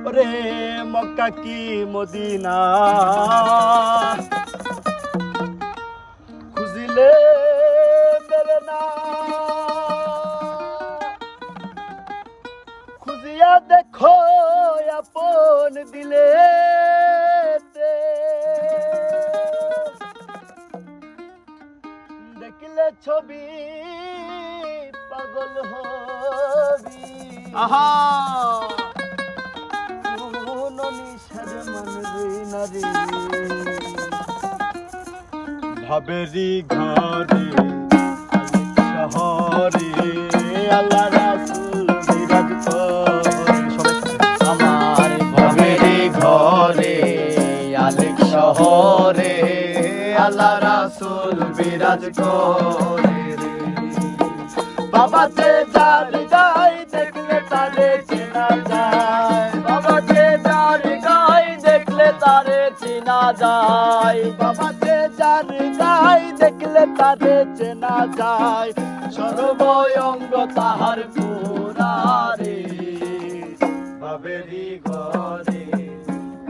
ওরে মক্কা কি মদিনা খুঁজিলে মেলে না, খুঁজিয়া দেখো আপন দিলে, দেখলে ছবি পাগল হবি। আহা ভাবেরি ঘরে শহরে আল্লাহ রাসূল বিরাজ করে। আমার ভাবেরি ঘরে আলেক শহরে আল্লাহ রাসূল বিরাজ করে। বাবাতে যার গায় দেখলে তারে চেনা যায়, বাবাতে যার গায় দেখলে তারে চেনা যায়, বাবাতে যার গায় দেখলে তারে চেনা যায়, সর্বঙ্গ তাহার পুরারে। বাবেরি ঘরে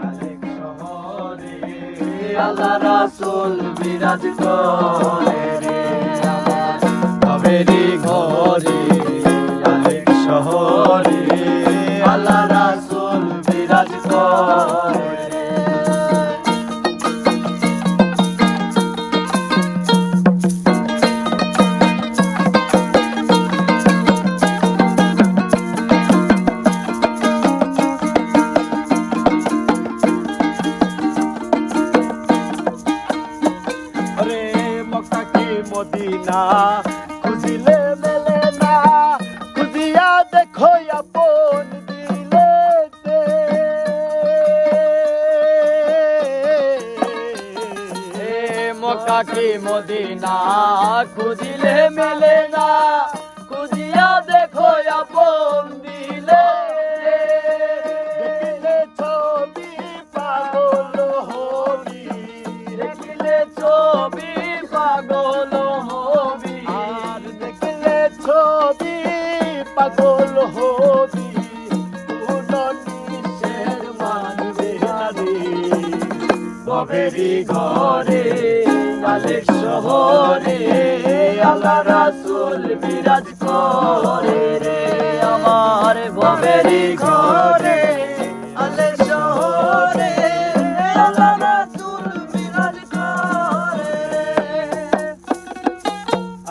আলেক শহরে আল্লাহ রাসূল বিরাজ করে রে। বাবেরি ঘরে আলেক শহরে আল্লাহ রাসূল বিরাজ করে। ওরে মক্কা কি মদিনা খুঁজিলে মেলে না, খুঁজিয়া দেখো আপন দিলে, মক্কা কি মদিনা খুঁজিলে মেলে না, খুঁজিয়া দেখো আপন দিলে, দেখলে ছবি পাগল হবি, দেখলে ছবি পাগল হবি, আর দেখলে ছবি পাগল হবি, পুননিশের মানবে নারী। বাবেরি ঘরে আলেক শহরে আল্লাহ রাসূল বিরাজ করে রে। আমার বাবেরি ঘরে আলেক শহরে আল্লাহ রাসূল বিরাজ করে।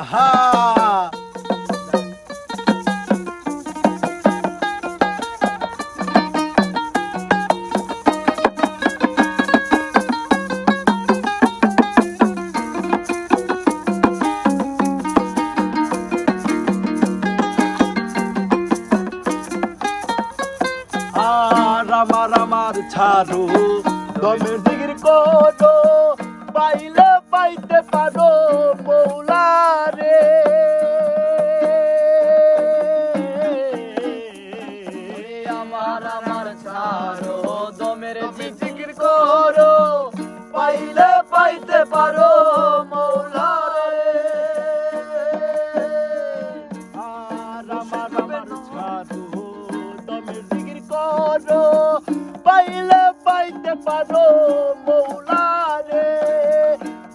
আহা আমার ছাড়ো দমের জিগির করো, পাইলে পাইতে পারো মৌলা রে। আমার ছাড়ো দমের জিগির করো, পাইলে পাইতে পারো মৌলা রে। আর আমার ছাড়ো দমের জিগির করো, পাইলে পাইতে পারো মৌলা রে।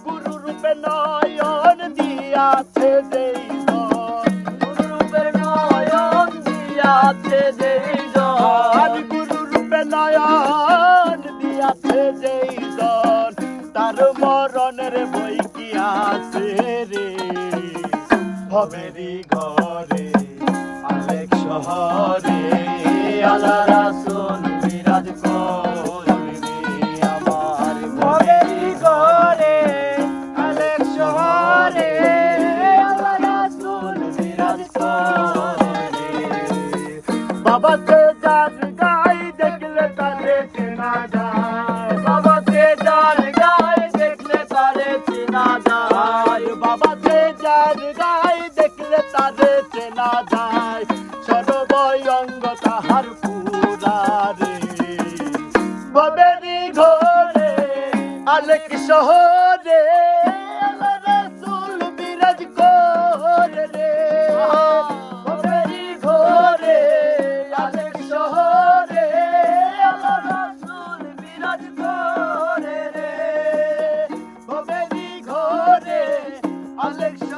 গুরু রূপে নয়ন দিয়াছে যেই জন, গুরু রূপে নয়ন দিয়াছে যেই জন, গুরু রূপে নয়ন দিয়াছে যেই জন, তার মরণের বই কি আছে রে। ভবেরি ঘরে আলেক শহরে আল্লাহ রাসূল বিরাজ করে। আমার ভবেরি ঘরে আলেক শহরে আল্লাহ রাসূল বিরাজ করে। বাবাতে যার গায় দেখলে তারে চেনা যায়, বাবাতে যার গায় দেখলে তারে চেনা যায়, বাবাতে যার গায় দেখলে তারে চেনা যায়, সর্বঙ্গ তাহার পুরারে। বাবেরি ঘরে আলেক শহরে আল্লাহ রাসূল বিরাজ করে রে। বাবেরি ঘরে আলেক শহরে আলেক